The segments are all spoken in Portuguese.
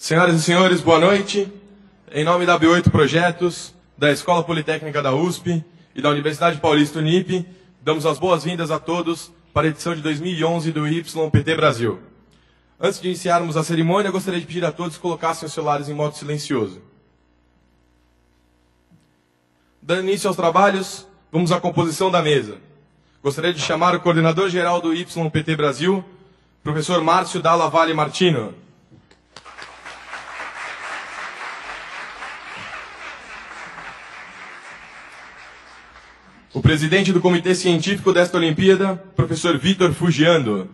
Senhoras e senhores, boa noite. Em nome da B8 Projetos, da Escola Politécnica da USP e da Universidade Paulista Unip, damos as boas-vindas a todos para a edição de 2011 do YPT Brasil. Antes de iniciarmos a cerimônia, gostaria de pedir a todos que colocassem os celulares em modo silencioso. Dando início aos trabalhos, vamos à composição da mesa. Gostaria de chamar o coordenador-geral do YPT Brasil, professor Márcio Dalla Valle Martino. O presidente do Comitê Científico desta Olimpíada, professor Vitor Fugiando.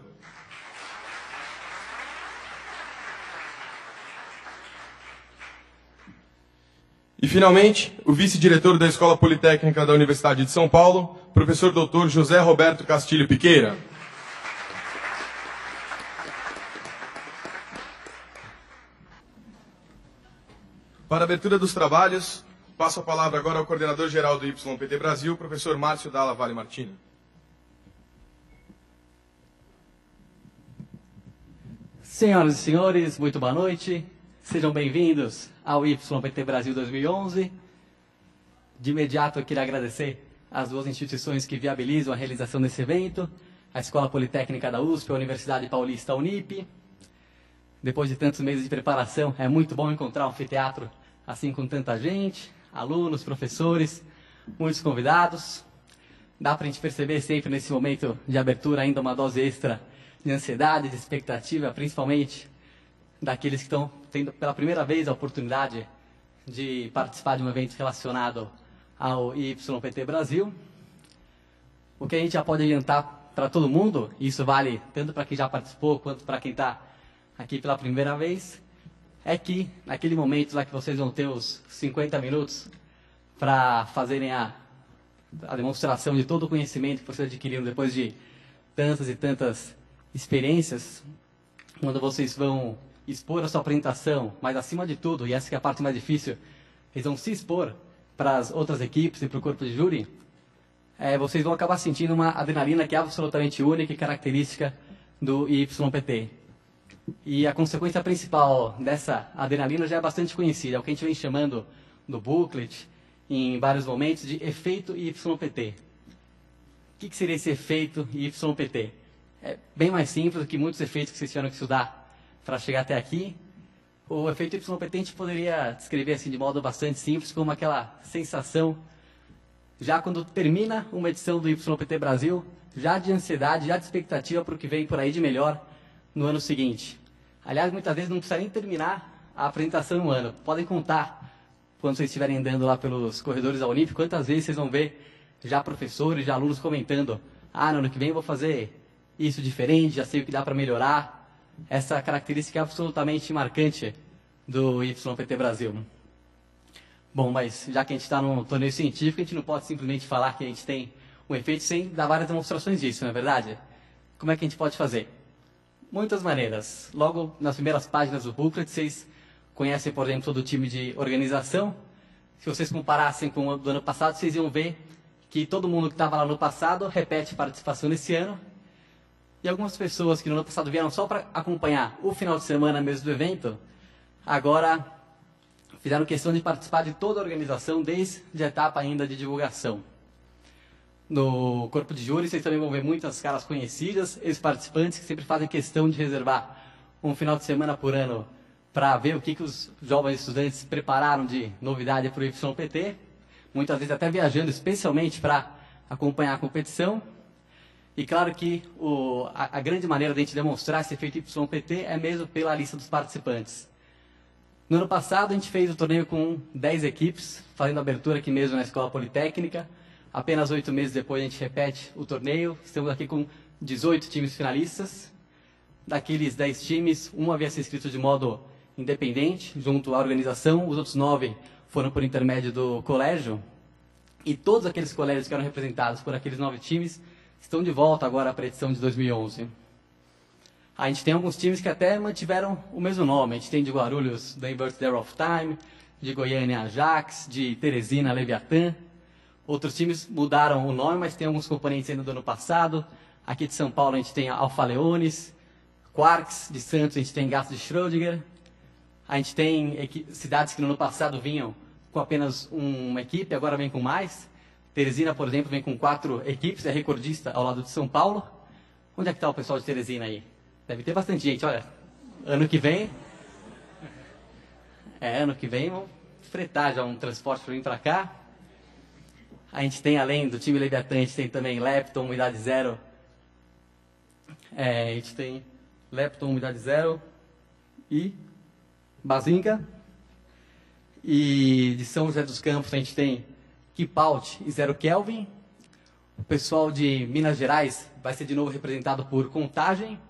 E, finalmente, o vice-diretor da Escola Politécnica da Universidade de São Paulo, professor Dr. José Roberto Castilho Piqueira. Para a abertura dos trabalhos, passo a palavra agora ao coordenador-geral do YPT Brasil, professor Márcio Dalla Valle Martino. Senhoras e senhores, muito boa noite. Sejam bem-vindos ao YPT Brasil 2011. De imediato, eu queria agradecer às duas instituições que viabilizam a realização desse evento, a Escola Politécnica da USP e a Universidade Paulista Unip. Depois de tantos meses de preparação, é muito bom encontrar um anfiteatro assim com tanta gente, alunos, professores, muitos convidados. Dá para a gente perceber sempre nesse momento de abertura ainda uma dose extra de ansiedade, de expectativa, principalmente daqueles que estão tendo pela primeira vez a oportunidade de participar de um evento relacionado ao YPT Brasil. O que a gente já pode adiantar para todo mundo, e isso vale tanto para quem já participou quanto para quem está aqui pela primeira vez, é que naquele momento lá que vocês vão ter os 50 minutos para fazerem a demonstração de todo o conhecimento que vocês adquiriram depois de tantas e tantas experiências, quando vocês vão expor a sua apresentação, mas acima de tudo, e essa que é a parte mais difícil, eles vão se expor para as outras equipes e para o corpo de júri, vocês vão acabar sentindo uma adrenalina que é absolutamente única e característica do YPT. E a consequência principal dessa adrenalina já é bastante conhecida, é o que a gente vem chamando no booklet, em vários momentos, de efeito YPT. O que seria esse efeito YPT? É bem mais simples do que muitos efeitos que vocês tiveram que estudar para chegar até aqui. O efeito YPT a gente poderia descrever assim, de modo bastante simples, como aquela sensação, já quando termina uma edição do YPT Brasil, já de ansiedade, já de expectativa para o que vem por aí de melhor no ano seguinte. Aliás, muitas vezes não precisa nem terminar a apresentação no ano. Podem contar, quando vocês estiverem andando lá pelos corredores da Unip, quantas vezes vocês vão ver já professores, já alunos comentando: ah, no ano que vem eu vou fazer isso diferente, já sei o que dá para melhorar. Essa característica é absolutamente marcante do YPT Brasil. Bom, mas já que a gente está num torneio científico, a gente não pode simplesmente falar que a gente tem um efeito sem dar várias demonstrações disso, não é verdade? Como é que a gente pode fazer? Muitas maneiras. Logo nas primeiras páginas do booklet, vocês conhecem, por exemplo, todo o time de organização. Se vocês comparassem com o do ano passado, vocês iam ver que todo mundo que estava lá no passado repete participação nesse ano. E algumas pessoas que no ano passado vieram só para acompanhar o final de semana mesmo do evento, agora fizeram questão de participar de toda a organização, desde a etapa ainda de divulgação. No corpo de júri, vocês também vão ver muitas caras conhecidas, ex-participantes que sempre fazem questão de reservar um final de semana por ano para ver o que os jovens estudantes prepararam de novidade para o YPT, muitas vezes até viajando especialmente para acompanhar a competição. E claro que a grande maneira de a gente demonstrar esse efeito YPT é mesmo pela lista dos participantes. No ano passado, a gente fez o torneio com 10 equipes, fazendo a abertura aqui mesmo na Escola Politécnica. Apenas 8 meses depois, a gente repete o torneio. Estamos aqui com 18 times finalistas. Daqueles 10 times, um havia se inscrito de modo independente, junto à organização. Os outros 9 foram por intermédio do colégio. E todos aqueles colégios que eram representados por aqueles 9 times estão de volta agora para a edição de 2011. A gente tem alguns times que até mantiveram o mesmo nome. A gente tem de Guarulhos, The Birthday of Time, de Goiânia, Ajax, de Teresina, Leviatã. Outros times mudaram o nome, mas tem alguns componentes ainda do ano passado. Aqui de São Paulo a gente tem Alfa Leones, Quarks, de Santos a gente tem Gato de Schrödinger. A gente tem cidades que no ano passado vinham com apenas uma equipe, agora vem com mais. Teresina, por exemplo, vem com 4 equipes, é recordista ao lado de São Paulo. Onde é que está o pessoal de Teresina aí? Deve ter bastante gente, olha. Ano que vem vamos fretar já um transporte para vir para cá. A gente tem, além do time Leviatã, a gente tem também Lepton, Unidade 0. A gente tem Lepton, Unidade 0 e Bazinga. E de São José dos Campos a gente tem Kipaut e Zero Kelvin. O pessoal de Minas Gerais vai ser de novo representado por Contagem,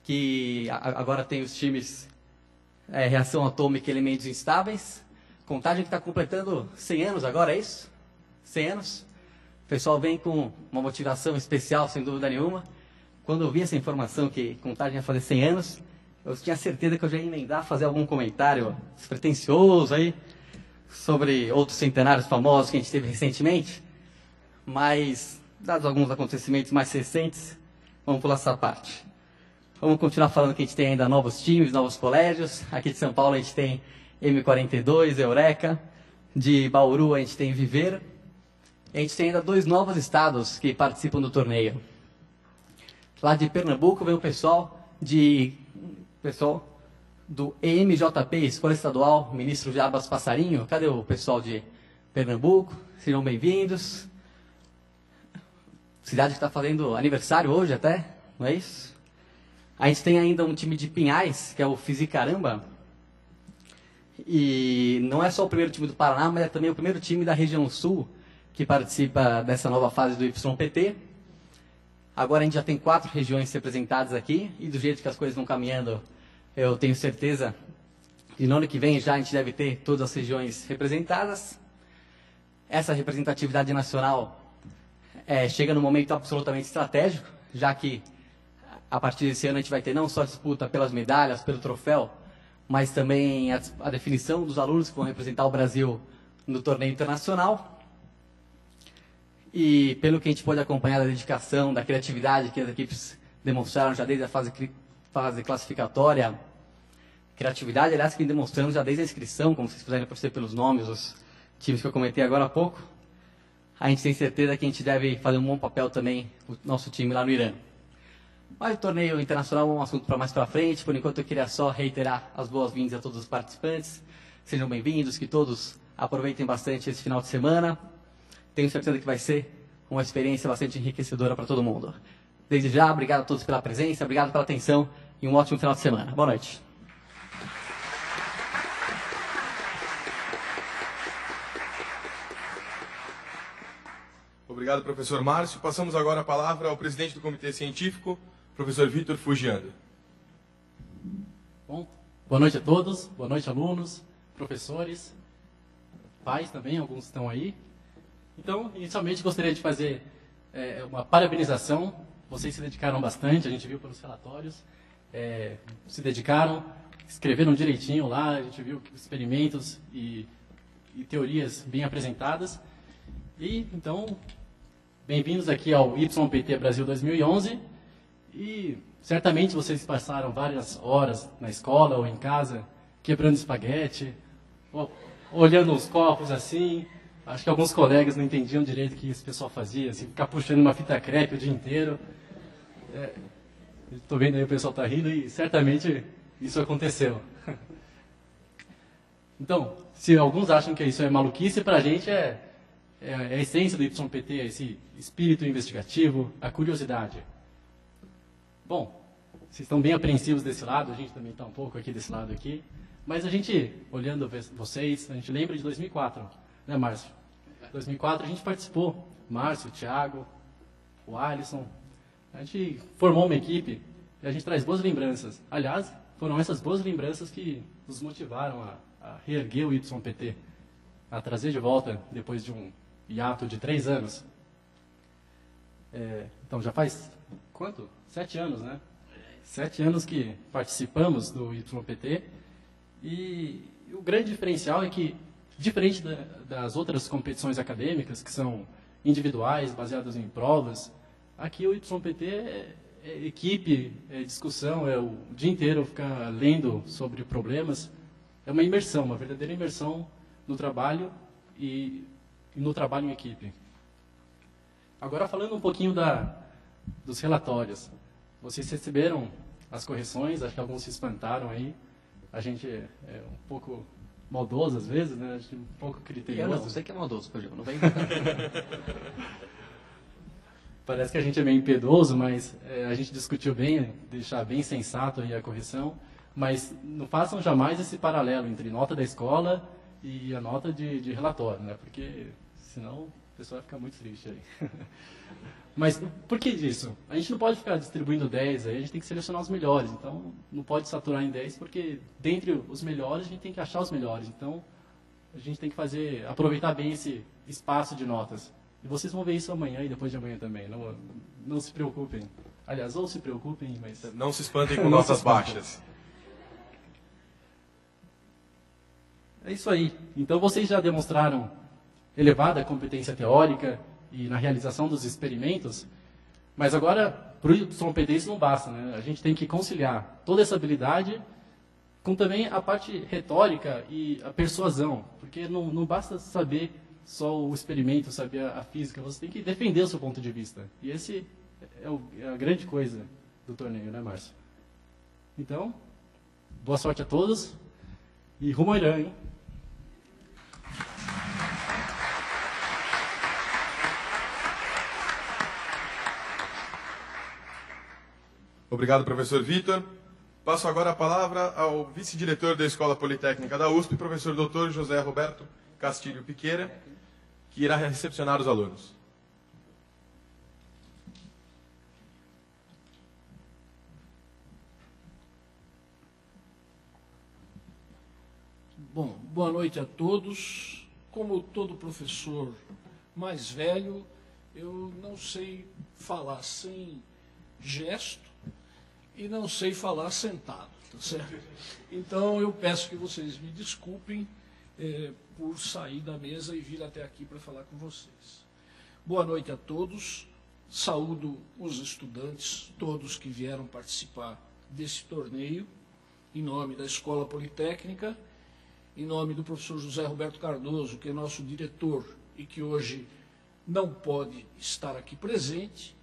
que agora tem os times Reação Atômica e Elementos Instáveis. Contagem que está completando 100 anos agora, é isso? 100 anos. O pessoal vem com uma motivação especial, sem dúvida nenhuma. Quando eu vi essa informação que Contagem ia fazer 100 anos, eu tinha certeza que eu já ia emendar, fazer algum comentário despretensioso aí, sobre outros centenários famosos que a gente teve recentemente. Mas, dados alguns acontecimentos mais recentes, vamos pular essa parte. Vamos continuar falando que a gente tem ainda novos times, novos colégios. Aqui de São Paulo a gente tem M42, Eureka. De Bauru a gente tem Viver. E a gente tem ainda 2 novos estados que participam do torneio. Lá de Pernambuco vem o pessoal do EMJP, Escola Estadual Ministro Jarbas Passarinho. Cadê o pessoal de Pernambuco? Sejam bem-vindos. Cidade que está fazendo aniversário hoje até, não é isso? A gente tem ainda um time de Pinhais, que é o Fisicaramba. E não é só o primeiro time do Paraná, mas é também o primeiro time da região sul que participa dessa nova fase do YPT. Agora a gente já tem 4 regiões representadas aqui, e do jeito que as coisas vão caminhando, eu tenho certeza que no ano que vem já a gente deve ter todas as regiões representadas. Essa representatividade nacional chega num momento absolutamente estratégico, já que a partir desse ano a gente vai ter não só disputa pelas medalhas, pelo troféu, mas também a definição dos alunos que vão representar o Brasil no torneio internacional. E pelo que a gente pode acompanhar da dedicação, da criatividade que as equipes demonstraram já desde a fase classificatória, criatividade, aliás, que vem demonstrando já desde a inscrição, como vocês puderem perceber pelos nomes dos times que eu comentei agora há pouco, a gente tem certeza que a gente deve fazer um bom papel também, o nosso time lá no Irã. Mas o torneio internacional é um assunto para mais para frente. Por enquanto eu queria só reiterar as boas-vindas a todos os participantes. Sejam bem-vindos, que todos aproveitem bastante esse final de semana. Tenho certeza que vai ser uma experiência bastante enriquecedora para todo mundo. Desde já, obrigado a todos pela presença, obrigado pela atenção e um ótimo final de semana. Boa noite. Obrigado, professor Márcio. Passamos agora a palavra ao presidente do Comitê Científico, professor Vitor Fugiando. Bom, boa noite a todos, boa noite alunos, professores, pais também, alguns estão aí. Então, inicialmente gostaria de fazer uma parabenização. Vocês se dedicaram bastante, a gente viu pelos relatórios, se dedicaram, escreveram direitinho lá, a gente viu experimentos e teorias bem apresentadas. E, então, bem-vindos aqui ao YPT Brasil 2011. E certamente vocês passaram várias horas na escola ou em casa, quebrando espaguete, olhando os copos assim. Acho que alguns colegas não entendiam direito o que esse pessoal fazia, assim, ficar puxando uma fita crepe o dia inteiro. Estou vendo aí o pessoal está rindo e certamente isso aconteceu. Então, se alguns acham que isso é maluquice, para a gente é a essência do YPT, esse espírito investigativo, a curiosidade. Bom, vocês estão bem apreensivos desse lado, a gente também está um pouco aqui desse lado aqui. Mas a gente, olhando vocês, a gente lembra de 2004, né, Márcio? 2004 a gente participou, Márcio, o Thiago, o Alisson. A gente formou uma equipe e a gente traz boas lembranças. Aliás, foram essas boas lembranças que nos motivaram a reerguer o YPT, a trazer de volta depois de um hiato de 3 anos. Então já faz, quanto? 7 anos, né? 7 anos que participamos do YPT. E o grande diferencial é que, diferente das outras competições acadêmicas, que são individuais, baseadas em provas, aqui o YPT equipe, discussão, o dia inteiro ficar lendo sobre problemas. É uma imersão, uma verdadeira imersão no trabalho e no trabalho em equipe. Agora, falando um pouquinho dos relatórios. Vocês receberam as correções, acho que alguns se espantaram aí. A gente é um pouco maldoso às vezes, né? A gente é um pouco criterioso. Eu não, você que é maldoso, Cogel, não vem. Parece que a gente é meio impiedoso, mas a gente discutiu bem, deixar bem sensato aí a correção. Mas não façam jamais esse paralelo entre nota da escola e a nota de relatório, né? Porque senão o pessoal vai ficar muito triste aí. Mas por que disso? A gente não pode ficar distribuindo 10, aí a gente tem que selecionar os melhores. Então, não pode saturar em 10, porque dentre os melhores, a gente tem que achar os melhores. Então, a gente tem que aproveitar bem esse espaço de notas. E vocês vão ver isso amanhã e depois de amanhã também. Não se preocupem. Aliás, ou se preocupem, mas... Não se espantem com notas baixas. É isso aí. Então, vocês já demonstraram elevada competência teórica e na realização dos experimentos, mas agora, para o YPT isso não basta, né? A gente tem que conciliar toda essa habilidade com também a parte retórica e a persuasão, porque não basta saber só o experimento, saber a física, você tem que defender o seu ponto de vista. E esse é a grande coisa do torneio, né, Márcio? Então, boa sorte a todos e rumo ao Irã, hein? Obrigado, professor Vitor. Passo agora a palavra ao vice-diretor da Escola Politécnica da USP, professor Dr. José Roberto Castilho Piqueira, que irá recepcionar os alunos. Bom, boa noite a todos. Como todo professor mais velho, eu não sei falar sem gesto e não sei falar sentado, tá certo? Então eu peço que vocês me desculpem por sair da mesa e vir até aqui para falar com vocês. Boa noite a todos. Saúdo os estudantes, todos que vieram participar desse torneio, em nome da Escola Politécnica, em nome do professor José Roberto Cardoso, que é nosso diretor e que hoje não pode estar aqui presente,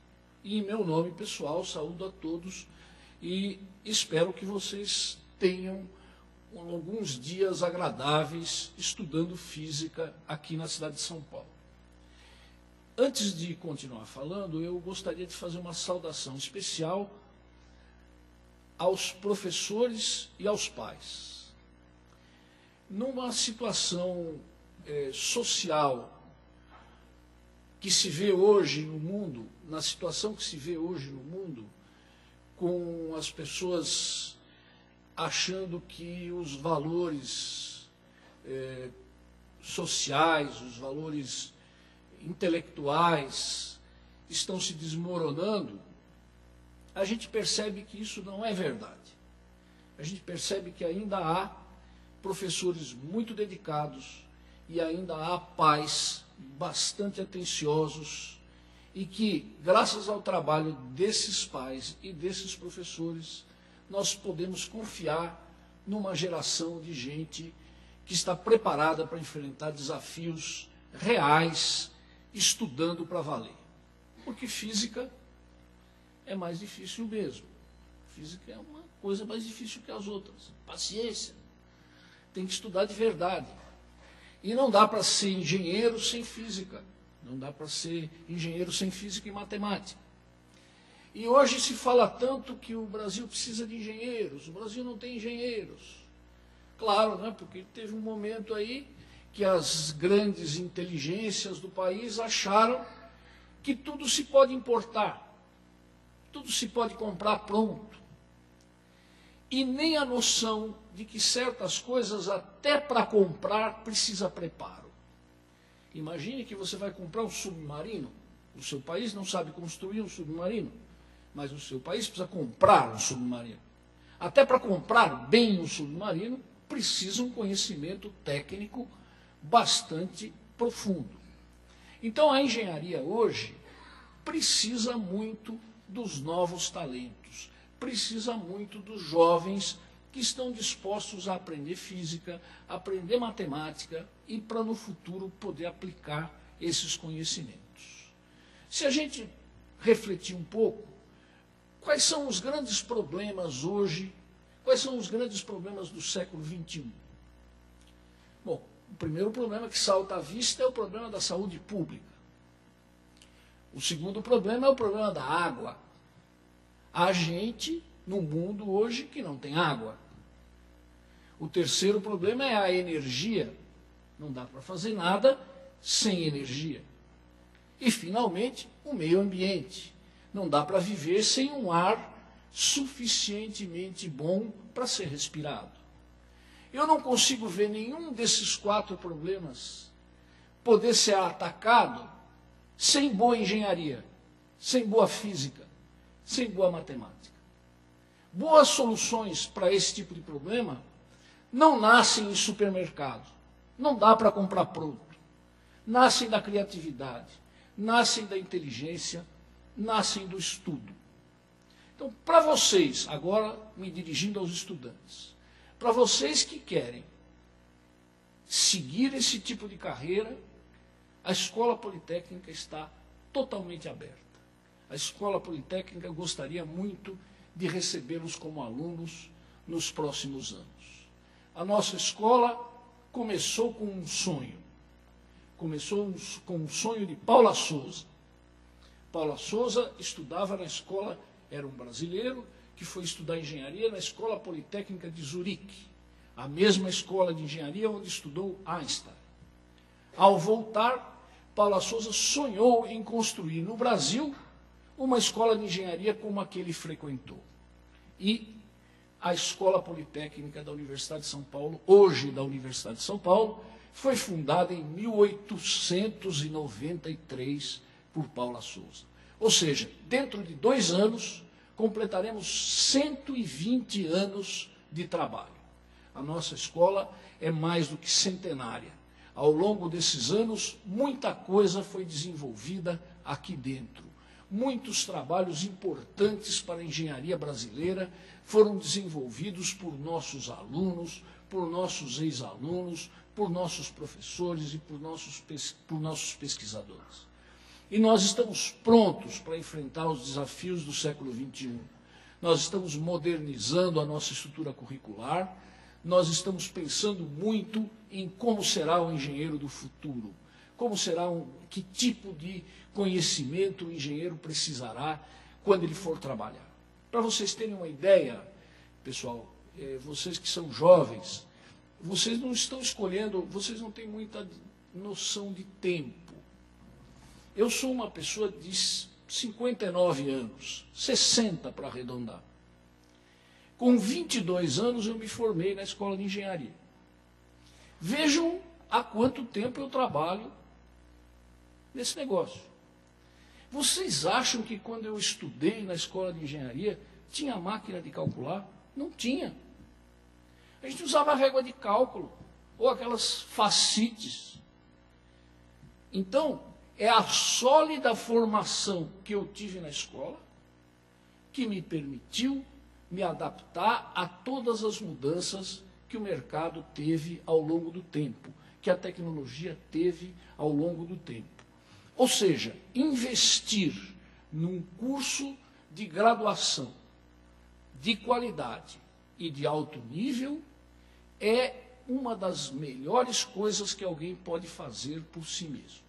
e em meu nome pessoal, saúdo a todos e espero que vocês tenham alguns dias agradáveis estudando física aqui na cidade de São Paulo. Antes de continuar falando, eu gostaria de fazer uma saudação especial aos professores e aos pais. Numa situação social que se vê hoje no mundo, na situação que se vê hoje no mundo, com as pessoas achando que os valores sociais, os valores intelectuais estão se desmoronando, a gente percebe que isso não é verdade. A gente percebe que ainda há professores muito dedicados e ainda há pais bastante atenciosos e que, graças ao trabalho desses pais e desses professores, nós podemos confiar numa geração de gente que está preparada para enfrentar desafios reais, estudando para valer. Porque física é mais difícil mesmo. Física é uma coisa mais difícil que as outras. Paciência. Tem que estudar de verdade. E não dá para ser engenheiro sem física. Não dá para ser engenheiro sem física e matemática. E hoje se fala tanto que o Brasil precisa de engenheiros. O Brasil não tem engenheiros. Claro, né, porque teve um momento aí que as grandes inteligências do país acharam que tudo se pode importar. Tudo se pode comprar pronto. E nem a noção de que certas coisas, até para comprar, precisa preparo. Imagine que você vai comprar um submarino. O seu país não sabe construir um submarino, mas o seu país precisa comprar um submarino. Até para comprar bem um submarino, precisa um conhecimento técnico bastante profundo. Então a engenharia hoje precisa muito dos novos talentos, precisa muito dos jovens que estão dispostos a aprender física, aprender matemática e para no futuro poder aplicar esses conhecimentos. Se a gente refletir um pouco, quais são os grandes problemas hoje, quais são os grandes problemas do século XXI? Bom, o primeiro problema que salta à vista é o problema da saúde pública. O segundo problema é o problema da água. Há gente no mundo hoje que não tem água. O terceiro problema é a energia. Não dá para fazer nada sem energia. E, finalmente, o meio ambiente. Não dá para viver sem um ar suficientemente bom para ser respirado. Eu não consigo ver nenhum desses 4 problemas poder ser atacado sem boa engenharia, sem boa física, sem boa matemática. Boas soluções para esse tipo de problema não nascem em supermercado. Não dá para comprar pronto. Nascem da criatividade, nascem da inteligência, nascem do estudo. Então, para vocês, agora me dirigindo aos estudantes, para vocês que querem seguir esse tipo de carreira, a Escola Politécnica está totalmente aberta. A Escola Politécnica gostaria muito de recebê-los como alunos nos próximos anos. A nossa escola começou com um sonho. Começou com um sonho de Paula Souza. Paula Souza estudava na escola, era um brasileiro que foi estudar engenharia na Escola Politécnica de Zurique, a mesma escola de engenharia onde estudou Einstein. Ao voltar, Paula Souza sonhou em construir no Brasil uma escola de engenharia como a que ele frequentou. E a Escola Politécnica da Universidade de São Paulo, hoje da Universidade de São Paulo, foi fundada em 1893 por Paula Souza. Ou seja, dentro de 2 anos, completaremos 120 anos de trabalho. A nossa escola é mais do que centenária. Ao longo desses anos, muita coisa foi desenvolvida aqui dentro. Muitos trabalhos importantes para a engenharia brasileira foram desenvolvidos por nossos alunos, por nossos ex-alunos, por nossos professores e por nossos pesquisadores. E nós estamos prontos para enfrentar os desafios do século XXI. Nós estamos modernizando a nossa estrutura curricular, nós estamos pensando muito em como será o engenheiro do futuro, que tipo de conhecimento o engenheiro precisará quando ele for trabalhar. Para vocês terem uma ideia, pessoal, vocês que são jovens, vocês não estão escolhendo, vocês não têm muita noção de tempo. Eu sou uma pessoa de 59 anos, 60 para arredondar. Com 22 anos eu me formei na escola de engenharia. Vejam há quanto tempo eu trabalho nesse negócio. Vocês acham que quando eu estudei na escola de engenharia tinha máquina de calcular? Não tinha. A gente usava régua de cálculo ou aquelas facites. Então, é a sólida formação que eu tive na escola que me permitiu me adaptar a todas as mudanças que o mercado teve ao longo do tempo, que a tecnologia teve ao longo do tempo. Ou seja, investir num curso de graduação de qualidade e de alto nível é uma das melhores coisas que alguém pode fazer por si mesmo.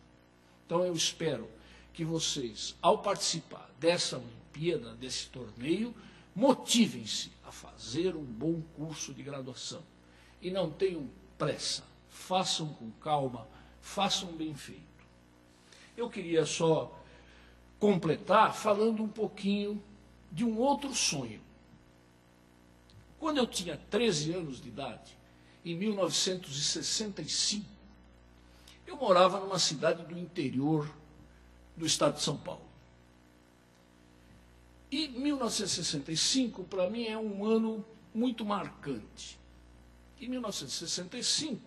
Então eu espero que vocês, ao participar dessa Olimpíada, desse torneio, motivem-se a fazer um bom curso de graduação. E não tenham pressa, façam com calma, façam bem feito. Eu queria só completar falando um pouquinho de um outro sonho. Quando eu tinha 13 anos de idade, em 1965, eu morava numa cidade do interior do estado de São Paulo. E 1965, para mim, é um ano muito marcante. Em 1965,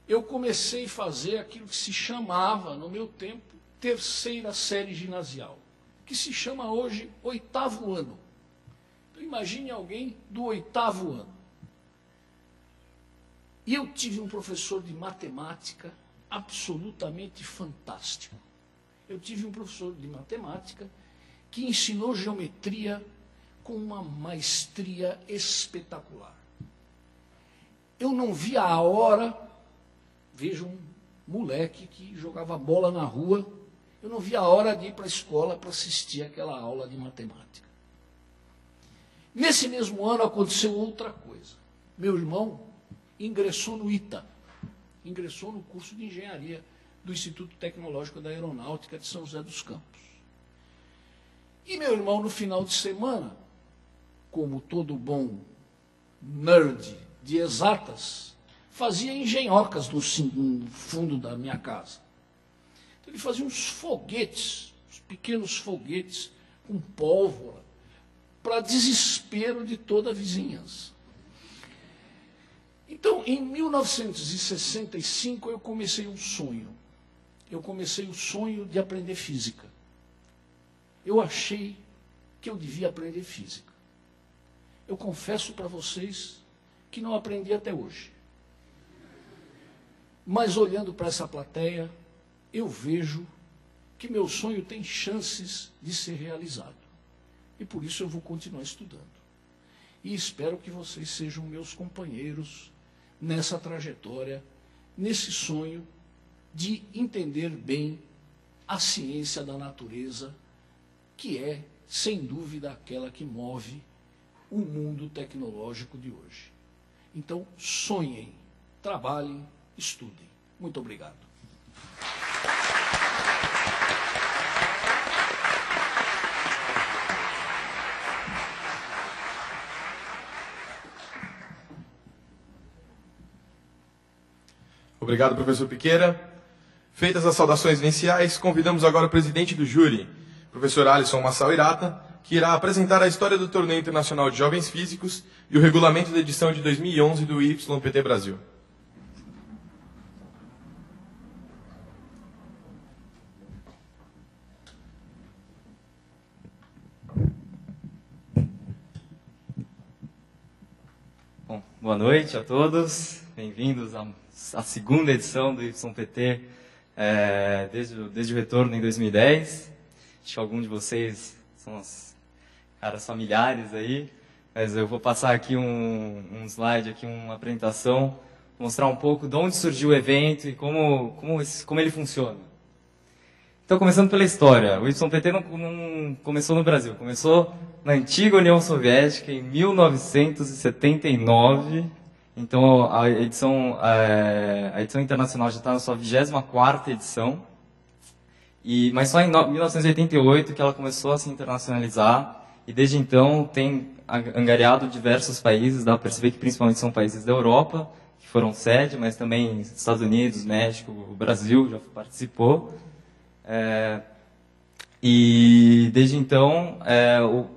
eu comecei a fazer aquilo que se chamava, no meu tempo, terceira série ginasial. que se chama hoje 8º ano. Então, imagine alguém do 8º ano. E eu tive um professor de matemática absolutamente fantástico. Eu tive um professor de matemática que ensinou geometria com uma maestria espetacular. Eu não via a hora, vejo um moleque que jogava bola na rua, eu não via a hora de ir para a escola para assistir aquela aula de matemática. Nesse mesmo ano aconteceu outra coisa. Meu irmão ingressou no ITA, ingressou no curso de engenharia do Instituto Tecnológico da Aeronáutica de São José dos Campos. E meu irmão, no final de semana, como todo bom nerd de exatas, fazia engenhocas no fundo da minha casa. Então, ele fazia uns foguetes, uns pequenos foguetes com pólvora, para desespero de toda a vizinhança. Então, em 1965, eu comecei um sonho. Eu comecei o sonho de aprender física. Eu achei que eu devia aprender física. Eu confesso para vocês que não aprendi até hoje. Mas olhando para essa plateia, eu vejo que meu sonho tem chances de ser realizado. E por isso eu vou continuar estudando. E espero que vocês sejam meus companheiros nessa trajetória, nesse sonho de entender bem a ciência da natureza, que é, sem dúvida, aquela que move o mundo tecnológico de hoje. Então, sonhem, trabalhem, estudem. Muito obrigado. Obrigado, professor Piqueira. Feitas as saudações iniciais, convidamos agora o presidente do júri, professor Alisson Massal Irata, que irá apresentar a história do Torneio Internacional de Jovens Físicos e o regulamento da edição de 2011 do YPT Brasil. Bom, boa noite a todos, bem-vindos à segunda edição do YPT, desde o retorno em 2010. Acho que alguns de vocês são os caras familiares aí, mas eu vou passar aqui um slide, aqui uma apresentação, mostrar um pouco de onde surgiu o evento e como ele funciona. Então, começando pela história, o YPT não começou no Brasil, começou na antiga União Soviética em 1979. Então, a edição internacional já está na sua 24ª edição, mas só em 1988 que ela começou a se internacionalizar, e desde então tem angariado diversos países. Dá para perceber que principalmente são países da Europa, que foram sede, mas também Estados Unidos, México, o Brasil já participou. E desde então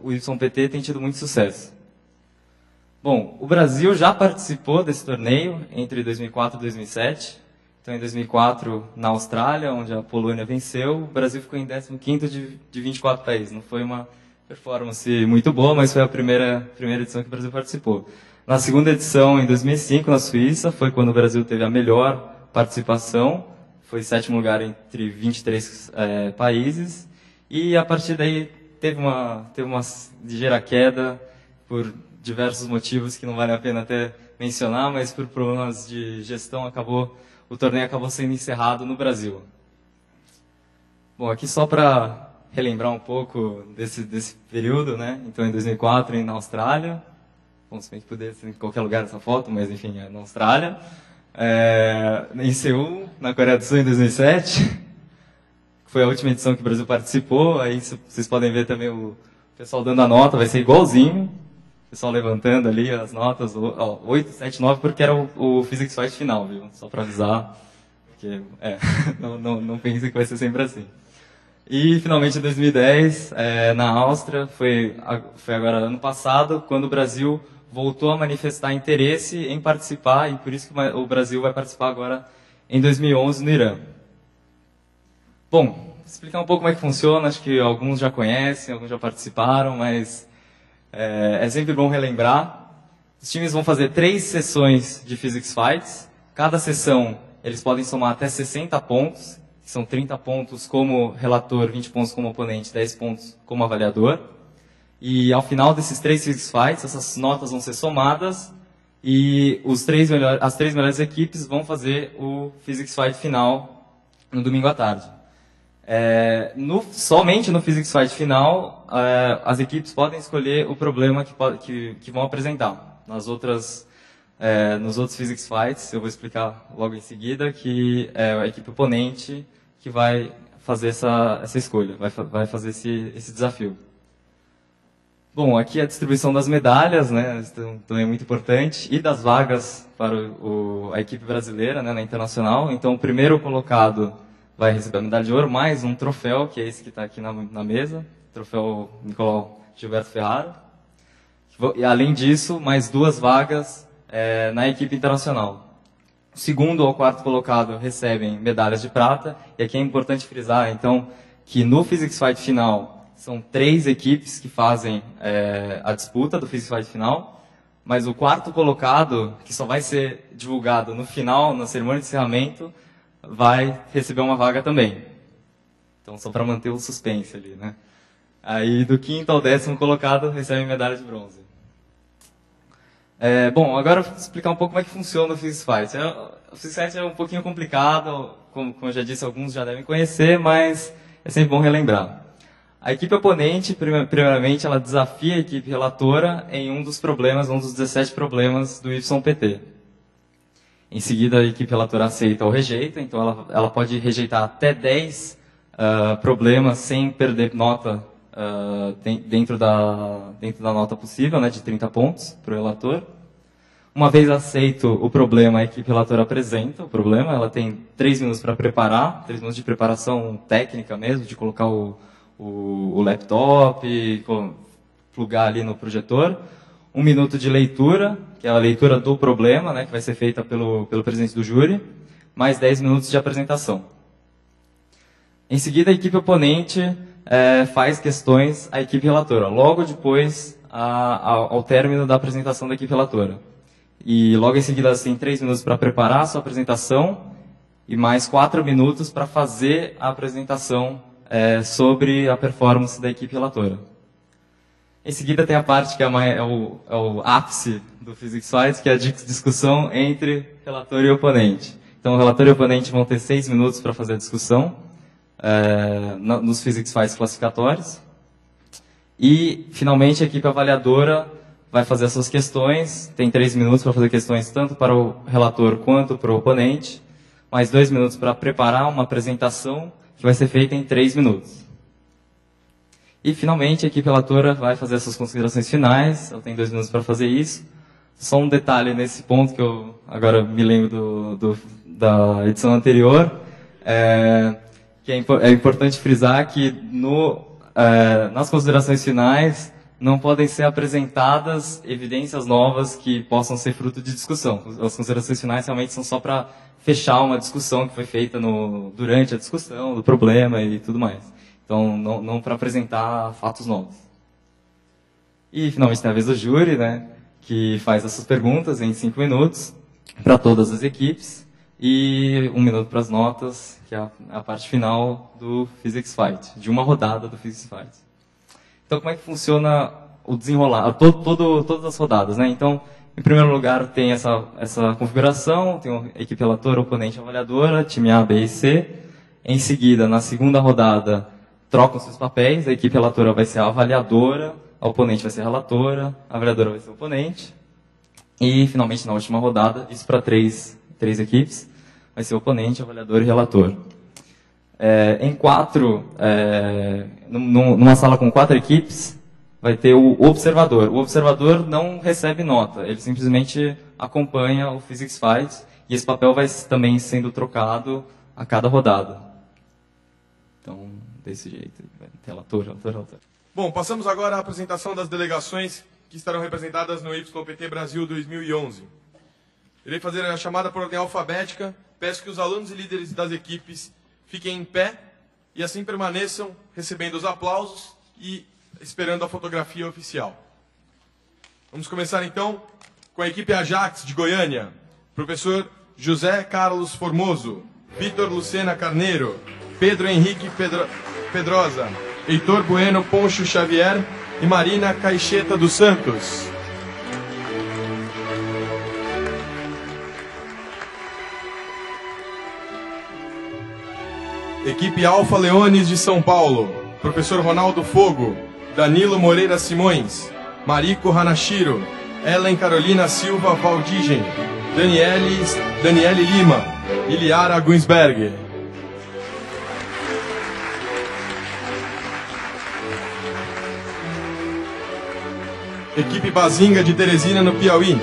o YPT tem tido muito sucesso. Bom, o Brasil já participou desse torneio entre 2004 e 2007. Então, em 2004, na Austrália, onde a Polônia venceu, o Brasil ficou em 15º de 24 países. Não foi uma performance muito boa, mas foi a primeira edição que o Brasil participou. Na segunda edição, em 2005, na Suíça, foi quando o Brasil teve a melhor participação. Foi 7º lugar entre 23 países. E, a partir daí, teve uma ligeira queda por diversos motivos que não vale a pena até mencionar, mas por problemas de gestão o torneio acabou sendo encerrado no Brasil. Bom, aqui só para relembrar um pouco desse período, né? Então, em 2004, na Austrália, bom, se bem que poderia ser em qualquer lugar essa foto, mas enfim, na Austrália. Em Seul, na Coreia do Sul, em 2007, que foi a última edição que o Brasil participou. Aí vocês podem ver também o pessoal dando a nota, vai ser igualzinho. O pessoal levantando ali as notas, 8, 7, 9, porque era o Physics Fight final, viu? Só para avisar, porque não pensem que vai ser sempre assim. E, finalmente, em 2010, na Áustria, foi agora ano passado, quando o Brasil voltou a manifestar interesse em participar, e por isso que o Brasil vai participar agora em 2011 no Irã. Bom, explicar um pouco como é que funciona, acho que alguns já conhecem, alguns já participaram, mas é sempre bom relembrar. Os times vão fazer 3 sessões de Physics Fights. Cada sessão, eles podem somar até 60 pontos, que são 30 pontos como relator, 20 pontos como oponente, 10 pontos como avaliador. E ao final desses 3 Physics Fights, essas notas vão ser somadas e as 3 melhores equipes vão fazer o Physics Fight final no domingo à tarde. Somente no Physics Fight final, as equipes podem escolher o problema que vão apresentar. Nos outros Physics Fights, eu vou explicar logo em seguida, que é a equipe oponente que vai fazer essa escolha, vai fazer esse desafio. Bom, aqui a distribuição das medalhas, né, também é muito importante, e das vagas para a equipe brasileira, né, na internacional. Então, o primeiro colocado vai receber a medalha de ouro, mais um troféu, que é esse que está aqui na mesa, troféu Nicolau Gilberto Ferrara. E, além disso, mais 2 vagas na equipe internacional. O segundo ao quarto colocado recebem medalhas de prata, e aqui é importante frisar, então, que no Physics Fight final são 3 equipes que fazem a disputa do Physics Fight final, mas o quarto colocado, que só vai ser divulgado no final, na cerimônia de encerramento, vai receber uma vaga também. Então, só para manter o suspense ali, né? Aí, do 5º ao 10º colocado, recebe medalha de bronze. Bom, agora eu vou explicar um pouco como é que funciona o Physics Fight. O Physics Fight é um pouquinho complicado, como eu já disse, alguns já devem conhecer, mas é sempre bom relembrar. A equipe oponente, primeiramente, ela desafia a equipe relatora em um dos 17 problemas do YPT. Em seguida, a equipe relatora aceita ou rejeita, então ela pode rejeitar até 10 problemas sem perder nota dentro da nota possível, né, de 30 pontos para o relator. Uma vez aceito o problema, a equipe relatora apresenta o problema, ela tem 3 minutos para preparar, 3 minutos de preparação técnica mesmo, de colocar o laptop, plugar ali no projetor. 1 minuto de leitura, que é a leitura do problema, né, que vai ser feita pelo presidente do júri, mais 10 minutos de apresentação. Em seguida, a equipe oponente faz questões à equipe relatora, logo depois ao término da apresentação da equipe relatora. E logo em seguida, assim, 3 minutos para preparar a sua apresentação e mais 4 minutos para fazer a apresentação sobre a performance da equipe relatora. Em seguida tem a parte que é o ápice do Physics Fight, que é a discussão entre relator e oponente. Então o relator e o oponente vão ter 6 minutos para fazer a discussão nos Physics Fights classificatórios. E, finalmente, a equipe avaliadora vai fazer as suas questões, tem 3 minutos para fazer questões tanto para o relator quanto para o oponente, mais 2 minutos para preparar uma apresentação que vai ser feita em 3 minutos. E, finalmente, a equipe relatora vai fazer as suas considerações finais, ela tem 2 minutos para fazer isso. Só um detalhe nesse ponto, que eu agora me lembro da edição anterior, que é importante frisar que nas considerações finais não podem ser apresentadas evidências novas que possam ser fruto de discussão. As considerações finais realmente são só para fechar uma discussão que foi feita durante a discussão do problema e tudo mais. Então, não para apresentar fatos novos. E, finalmente, tem a vez do júri, né, que faz essas perguntas em 5 minutos para todas as equipes e 1 minuto para as notas, que é a parte final do Physics Fight, de uma rodada do Physics Fight. Então, como é que funciona o desenrolar, todas as rodadas, né? Então, em primeiro lugar, tem essa configuração, tem a equipe relatora, oponente avaliadora, time A, B e C. Em seguida, na segunda rodada, trocam seus papéis, a equipe relatora vai ser a avaliadora, a oponente vai ser a relatora, a avaliadora vai ser o oponente. E, finalmente, na última rodada, isso para três equipes, vai ser o oponente, avaliador e relator. Numa sala com 4 equipes, vai ter o observador. O observador não recebe nota, ele simplesmente acompanha o Physics Fight, e esse papel vai também sendo trocado a cada rodada. Então, desse jeito, relator. Bom, passamos agora à apresentação das delegações que estarão representadas no YPT Brasil 2011. Irei fazer a chamada por ordem alfabética. Peço que os alunos e líderes das equipes fiquem em pé e assim permaneçam recebendo os aplausos e esperando a fotografia oficial. Vamos começar então com a equipe Ajax de Goiânia. Professor José Carlos Formoso, Vitor Lucena Carneiro, Pedro Henrique Pedrosa, Heitor Bueno Poncho Xavier e Marina Caixeta dos Santos. Equipe Alfa Leones de São Paulo, Professor Ronaldo Fogo, Danilo Moreira Simões, Mariko Hanashiro, Ellen Carolina Silva Valdigem, Daniele Lima e Liara Gunsberg. Equipe Bazinga de Teresina, no Piauí,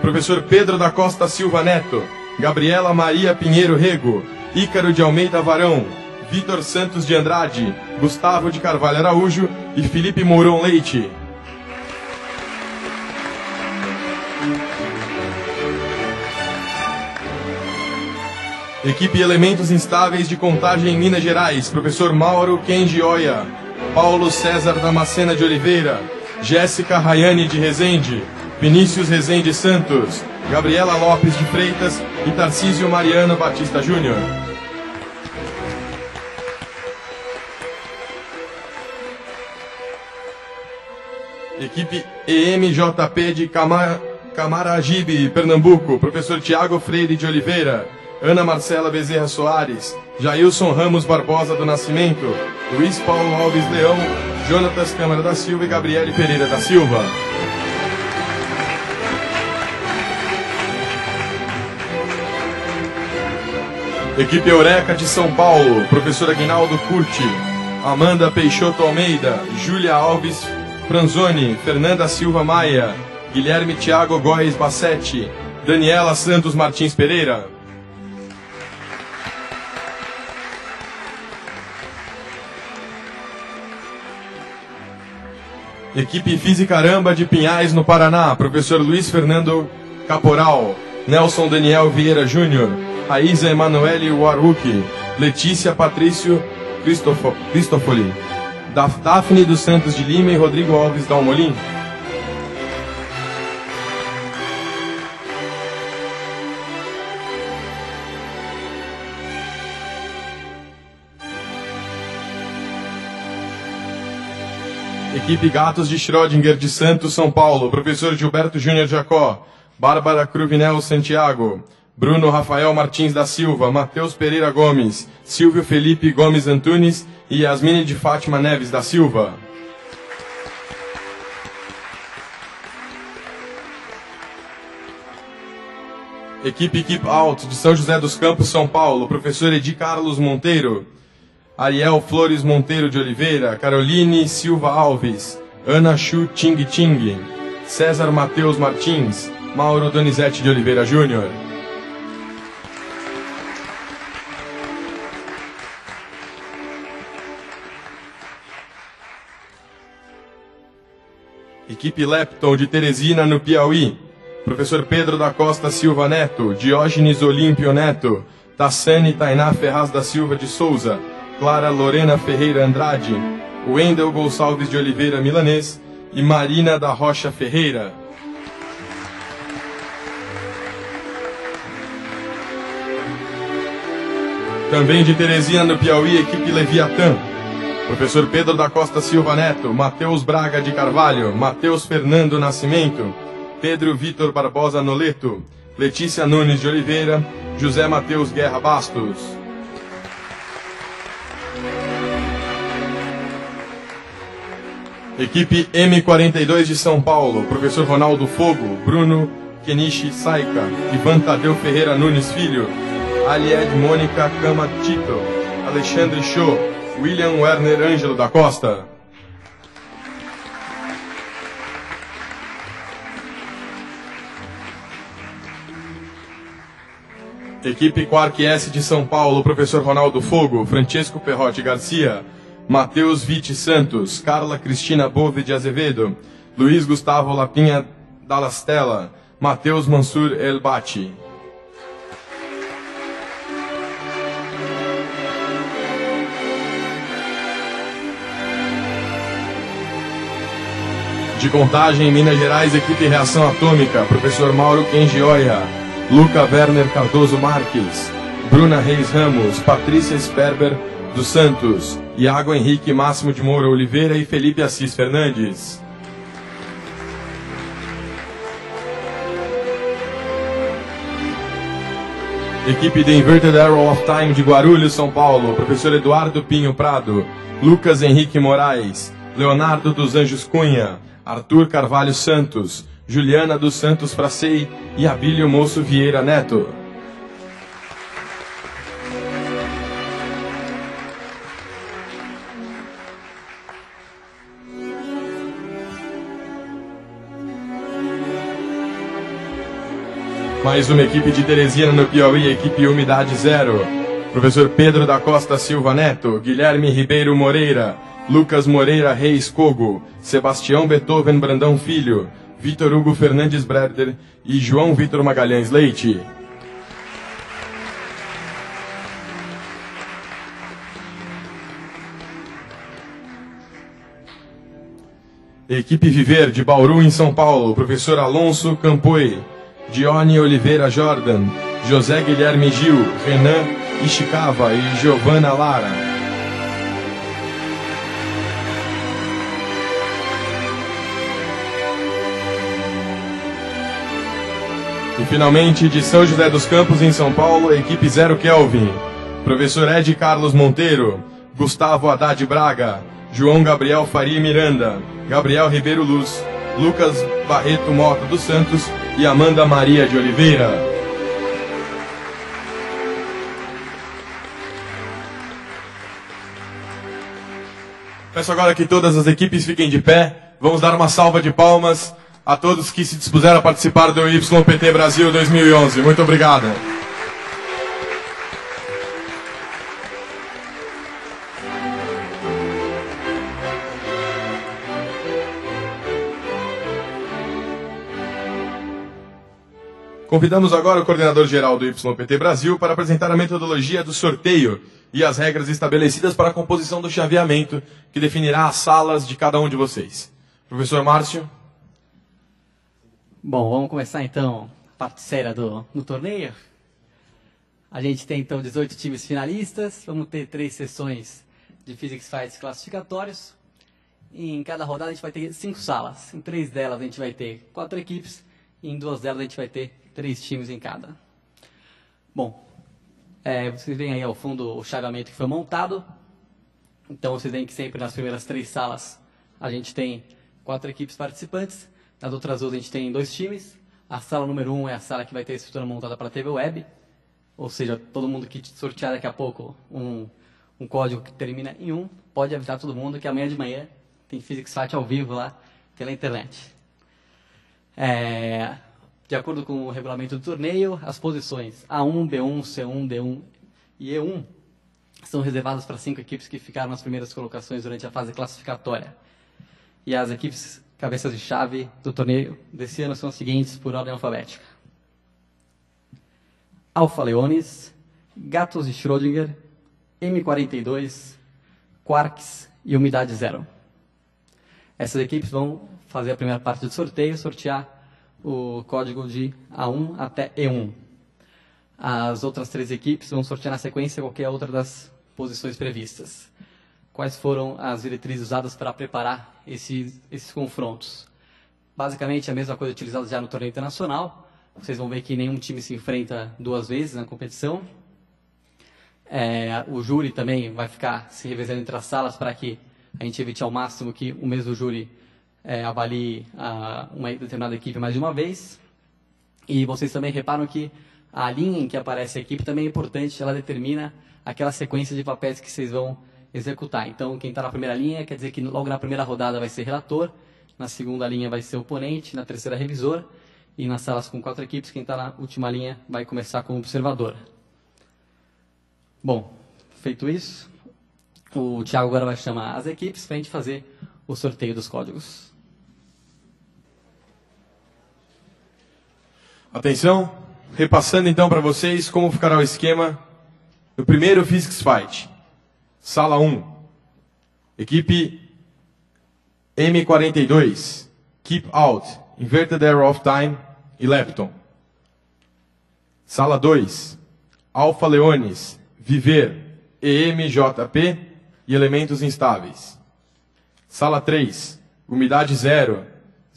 Professor Pedro da Costa Silva Neto, Gabriela Maria Pinheiro Rego, Ícaro de Almeida Varão, Vitor Santos de Andrade, Gustavo de Carvalho Araújo e Felipe Mourão Leite. Equipe Elementos Instáveis de Contagem em Minas Gerais, Professor Mauro Kenji Oya, Paulo César Damascena de Oliveira, Jéssica Rayane de Rezende, Vinícius Rezende Santos, Gabriela Lopes de Freitas e Tarcísio Mariano Batista Júnior. Equipe EMJP de Camaragibe, Pernambuco, Professor Tiago Freire de Oliveira, Ana Marcela Bezerra Soares, Jailson Ramos Barbosa do Nascimento, Luiz Paulo Alves Leão, Jonatas Câmara da Silva e Gabriele Pereira da Silva. Equipe Eureka de São Paulo, Professor Aguinaldo Curti, Amanda Peixoto Almeida, Júlia Alves Franzoni, Fernanda Silva Maia, Guilherme Thiago Góes Bassetti, Daniela Santos Martins Pereira. Equipe Fisicaramba de Pinhais, no Paraná, Professor Luiz Fernando Caporal, Nelson Daniel Vieira Júnior, Raíza Emanuele Waruki, Letícia Patrício Cristofoli, Daphne dos Santos de Lima e Rodrigo Alves Dalmolin. Equipe Gatos de Schrödinger de Santos, São Paulo, Professor Gilberto Júnior Jacó, Bárbara Cruvinel Santiago, Bruno Rafael Martins da Silva, Matheus Pereira Gomes, Silvio Felipe Gomes Antunes e Yasmine de Fátima Neves da Silva. Equipe Keep Out de São José dos Campos, São Paulo, Professor Edi Carlos Monteiro, Ariel Flores Monteiro de Oliveira, Caroline Silva Alves, Ana Chu Ting Ting, César Mateus Martins, Mauro Donizete de Oliveira Júnior. Equipe Lepton de Teresina, no Piauí, Professor Pedro da Costa Silva Neto, Diógenes Olímpio Neto, Tassane Tainá Ferraz da Silva de Souza, Clara Lorena Ferreira Andrade, Wendel Gonçalves de Oliveira Milanês e Marina da Rocha Ferreira. Também de Teresina, no Piauí, equipe Leviatã, Professor Pedro da Costa Silva Neto, Matheus Braga de Carvalho, Matheus Fernando Nascimento, Pedro Vitor Barbosa Noleto, Letícia Nunes de Oliveira, José Matheus Guerra Bastos. Equipe M42 de São Paulo, Professor Ronaldo Fogo, Bruno Kenichi Saika, Ivan Tadeu Ferreira Nunes Filho, Alied Mônica Cama Tito, Alexandre Show, William Werner Ângelo da Costa. Equipe Quark S de São Paulo, Professor Ronaldo Fogo, Francesco Perrotti Garcia, Matheus Vitti Santos, Carla Cristina Bove de Azevedo, Luiz Gustavo Lapinha Dallastella, Matheus Mansur Elbati. De Contagem, Minas Gerais, equipe Reação Atômica, professor Mauro Kengioia, Luca Werner Cardoso Marques, Bruna Reis Ramos, Patrícia Sperber dos Santos, Iago Henrique Máximo de Moura Oliveira e Felipe Assis Fernandes. Equipe The Inverted Arrow of Time de Guarulhos, São Paulo, professor Eduardo Pinho Prado, Lucas Henrique Moraes, Leonardo dos Anjos Cunha, Arthur Carvalho Santos, Juliana dos Santos Fracei e Abílio Moço Vieira Neto. Mais uma equipe de Teresina no Piauí, equipe Umidade Zero. Professor Pedro da Costa Silva Neto, Guilherme Ribeiro Moreira, Lucas Moreira Reis Cogo, Sebastião Beethoven Brandão Filho, Vitor Hugo Fernandes Breder e João Vitor Magalhães Leite. Equipe Viver de Bauru, em São Paulo, professor Alonso Campoi, Dione Oliveira Jordan, José Guilherme Gil, Renan Ishikawa e Giovana Lara. E finalmente, de São José dos Campos, em São Paulo, equipe Zero Kelvin, professor Ed Carlos Monteiro, Gustavo Haddad Braga, João Gabriel Faria Miranda, Gabriel Ribeiro Luz, Lucas Barreto Mota dos Santos e Amanda Maria de Oliveira. Peço agora que todas as equipes fiquem de pé. Vamos dar uma salva de palmas a todos que se dispuseram a participar do YPT Brasil 2011. Muito obrigado. Convidamos agora o coordenador-geral do YPT Brasil para apresentar a metodologia do sorteio e as regras estabelecidas para a composição do chaveamento, que definirá as salas de cada um de vocês. Professor Márcio. Bom, vamos começar então a parte séria do torneio. A gente tem então 18 times finalistas, vamos ter 3 sessões de Physics Fights classificatórios. E em cada rodada a gente vai ter 5 salas. Em 3 delas a gente vai ter 4 equipes e em 2 delas a gente vai ter 3 times em cada. Bom, vocês veem aí ao fundo o chaveamento que foi montado. Então vocês veem que sempre nas primeiras 3 salas a gente tem 4 equipes participantes. Nas outras 2 a gente tem 2 times. A sala número 1 é a sala que vai ter a estrutura montada para a TV Web. Ou seja, todo mundo que sortear daqui a pouco um código que termina em 1, pode avisar todo mundo que amanhã de manhã tem Physics Fight ao vivo lá pela internet. De acordo com o regulamento do torneio, as posições A1, B1, C1, D1 e E1 são reservadas para 5 equipes que ficaram nas primeiras colocações durante a fase classificatória. E as equipes cabeças de chave do torneio desse ano são as seguintes por ordem alfabética: Alfa Leones, Gatos de Schrödinger, M42, Quarks e Umidade Zero. Essas equipes vão fazer a primeira parte do sorteio, sortear o código de A1 até E1. As outras 3 equipes vão sortear na sequência qualquer outra das posições previstas. Quais foram as diretrizes usadas para preparar esses confrontos? Basicamente a mesma coisa utilizada já no torneio internacional. Vocês vão ver que nenhum time se enfrenta 2 vezes na competição. O júri também vai ficar se revezando entre as salas para que a gente evite ao máximo que o mesmo júri avalie uma determinada equipe mais de uma vez. E vocês também reparam que a linha em que aparece a equipe também é importante, ela determina aquela sequência de papéis que vocês vão executar. Então, quem está na primeira linha quer dizer que logo na primeira rodada vai ser relator, na segunda linha vai ser oponente, na terceira revisor, e nas salas com 4 equipes, quem está na última linha vai começar como observador. Bom, feito isso, o Thiago agora vai chamar as equipes para a gente fazer o sorteio dos códigos. Atenção, repassando então para vocês como ficará o esquema do primeiro Physics Fight. Sala 1, equipe M42, Keep Out, Inverted Arrow of Time e Lepton. Sala 2, Alfa Leonis, Viver, EMJP e Elementos Instáveis. Sala 3, Umidade Zero,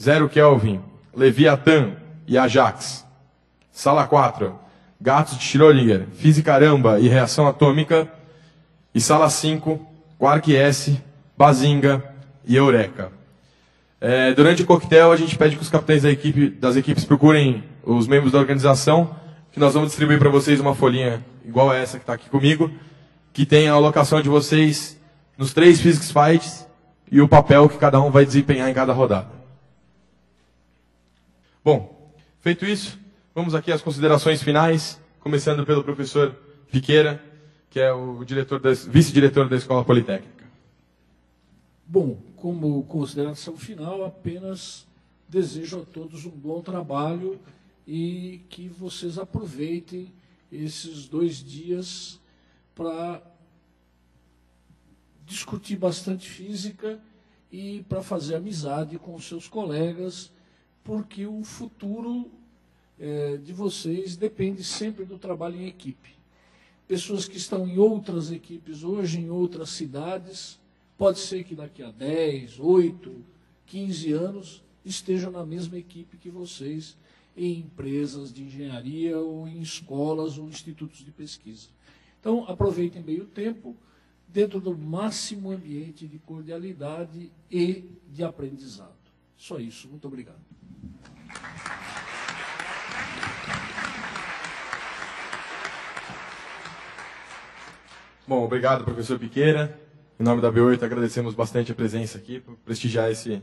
Zero Kelvin, Leviathan e Ajax. Sala 4, Gatos de Schrödinger, Física Caramba e Reação Atômica. E Sala 5, Quark S, Bazinga e Eureka. Durante o coquetel, a gente pede que os capitães das equipes procurem os membros da organização, que nós vamos distribuir para vocês uma folhinha igual a essa que está aqui comigo, que tem a alocação de vocês nos 3 Physics Fights e o papel que cada um vai desempenhar em cada rodada. Bom, feito isso, vamos aqui às considerações finais, começando pelo professor Piqueira, que é o vice-diretor da Escola Politécnica. Bom, como consideração final, apenas desejo a todos um bom trabalho e que vocês aproveitem esses 2 dias para discutir bastante física e para fazer amizade com os seus colegas, porque o futuro de vocês depende sempre do trabalho em equipe. Pessoas que estão em outras equipes hoje, em outras cidades, pode ser que daqui a 10, 8, 15 anos estejam na mesma equipe que vocês, em empresas de engenharia, ou em escolas, ou institutos de pesquisa. Então, aproveitem bem o tempo, dentro do máximo ambiente de cordialidade e de aprendizado. Só isso. Muito obrigado. Bom, obrigado, professor Piqueira. Em nome da B8, agradecemos bastante a presença aqui, por prestigiar essa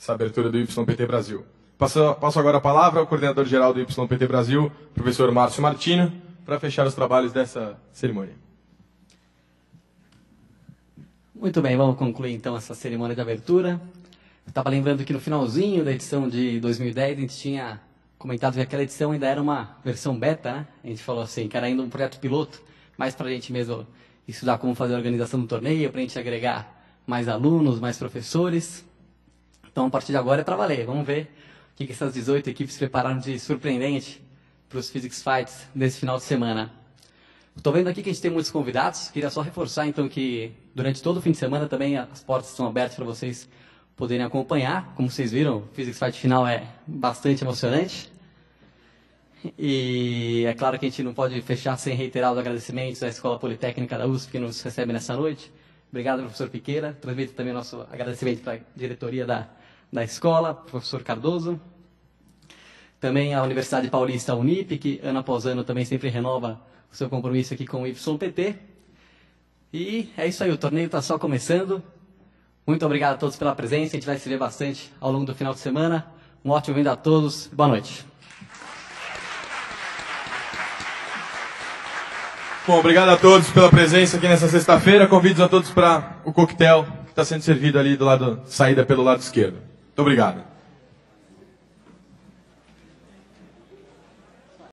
abertura do YPT Brasil. Passo agora a palavra ao coordenador-geral do YPT Brasil, professor Márcio Martino, para fechar os trabalhos dessa cerimônia. Muito bem, vamos concluir então essa cerimônia de abertura. Estava lembrando que no finalzinho da edição de 2010, a gente tinha comentado que aquela edição ainda era uma versão beta, né? A gente falou assim, que era ainda um projeto piloto, mais para a gente mesmo estudar como fazer a organização do torneio, para a gente agregar mais alunos, mais professores. Então, a partir de agora é para valer. Vamos ver o que essas 18 equipes prepararam de surpreendente para os Physics Fights nesse final de semana. Estou vendo aqui que a gente tem muitos convidados. Queria só reforçar, então, que durante todo o fim de semana também as portas estão abertas para vocês poderem acompanhar. Como vocês viram, o Physics Fight final é bastante emocionante. E é claro que a gente não pode fechar sem reiterar os agradecimentos à Escola Politécnica da USP que nos recebe nessa noite. Obrigado, professor Piqueira. Transmito também nosso agradecimento para a diretoria da escola, professor Cardoso. Também a Universidade Paulista Unip, que ano após ano também sempre renova o seu compromisso aqui com o YPT. E é isso aí, o torneio está só começando. Muito obrigado a todos pela presença, a gente vai se ver bastante ao longo do final de semana. Um ótimo vindo a todos, boa noite. Bom, obrigado a todos pela presença aqui nessa sexta-feira. Convido a todos para o coquetel que está sendo servido ali do lado, saída pelo lado esquerdo. Muito obrigado.